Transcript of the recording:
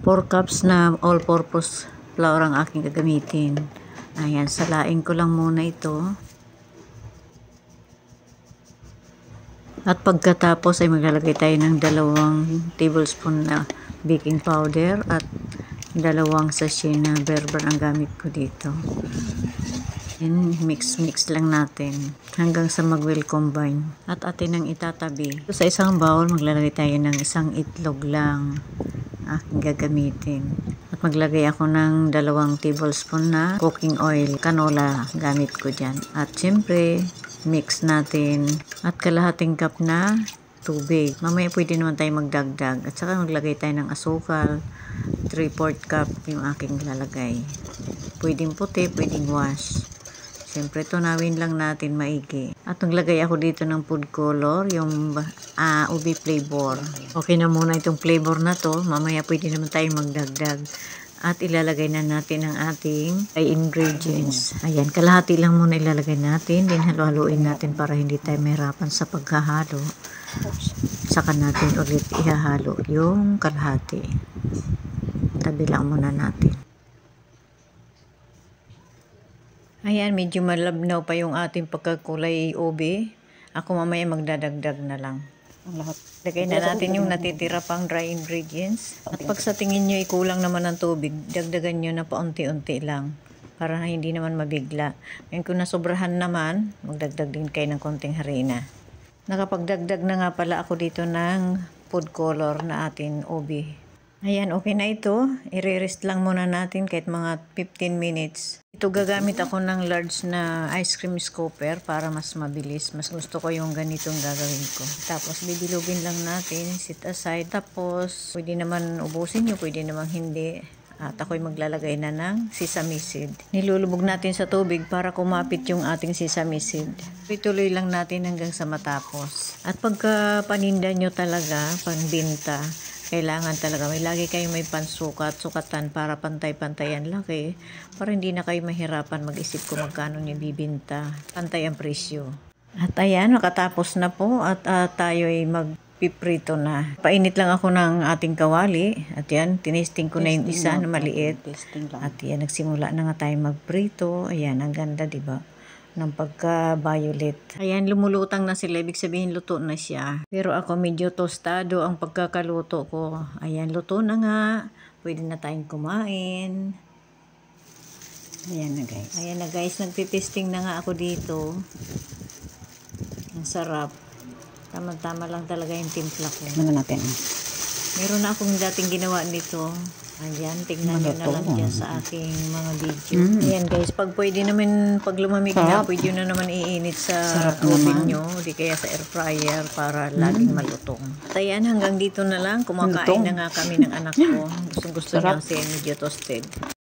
4 cups na all-purpose flour ang aking gagamitin. Ayan, salain ko lang muna ito. At pagkatapos ay maglalagay tayo ng 2 tablespoon na baking powder at 2 sachet na Bear Brand ang gamit ko dito. And mix lang natin hanggang sa mag-well combine. At atin ang itatabi. Sa isang bowl, maglalagay tayo ng 1 itlog lang aking gagamitin. At maglagay ako ng 2 tablespoon na cooking oil, canola gamit ko dyan. At syempre, mix natin. At kalahating cup na tubig. Mamaya pwede naman tayo magdagdag. At saka maglagay tayo ng asukal. 3/4 cup yung aking lalagay. Pwedeng puti, pwedeng wash. Siyempre, tunawin lang natin maigi. At naglagay ako dito ng food color, yung ubi flavor. Okay na muna itong flavor na to. Mamaya pwede naman tayong magdagdag. At ilalagay na natin ang ating ingredients. Ayan, kalahati lang muna ilalagay natin. Then halo-haluin natin para hindi tayo mahirapan sa paghahalo. Saka natin ulit ihahalo yung kalahati. Tabi lang muna natin. Ayan, medyo malabnaw pa yung ating pagkakulay ube. Ako mamaya magdadagdag na lang. Lagay na natin yung natitira pang dry ingredients. At pag sa tingin nyo kulang naman ng tubig, dagdagan nyo na paunti-unti lang. Para hindi naman mabigla. Ngayon kung nasobrahan naman, magdagdag din kayo ng konting harina. Nakapagdagdag na nga pala ako dito ng food color na ating ube. Ayan, okay na ito. I-rest lang muna natin kahit mga 15 minutes. Ito gagamit ako ng large na ice cream scooper para mas mabilis. Mas gusto ko yung ganitong gagawin ko. Tapos bibilugin lang natin, set aside. Tapos pwede naman ubusin nyo, pwede naman hindi. At ako'y maglalagay na ng sesame seed. Nilulubog natin sa tubig para kumapit yung ating sesame seed. Ituloy lang natin hanggang sa matapos. At pagka paninda nyo talaga, panbinta, kailangan talaga lagi kayong may sukatan para pantay-pantayan laki. Para hindi na kayo mahirapan mag-isip kung magkano nyo bibinta. Pantay ang presyo. At ayan, nakatapos na po at tayo ay magpiprito na. Painit lang ako ng ating kawali. At yan, tinesting ko na yung isa na maliit. At yan, nagsimula na nga tayo magprito. Ayan, ang ganda, diba? Ng pagka-violet. Ayan, lumulutang na sila. Ibig sabihin, luto na siya. Pero ako medyo tostado ang pagkakaluto ko. Ayan, luto na nga. Pwede na tayong kumain. Ayan na guys. Ayan na guys, nagtitesting na nga ako dito. Ang sarap. Tama-tama lang talaga yung timpla ko. Ano natin? Meron na akong dating ginawa nito. Ayan, tignan nyo na lang dyan sa aking mga video. Ayan guys, pag pwede naman, pag lumamig na, pwede na naman iinit sa oven nyo, di kaya sa air fryer para laging malutong. At ayan, hanggang dito na lang, kumakain na nga kami ng anak ko. Gusto niyang medyo toasted.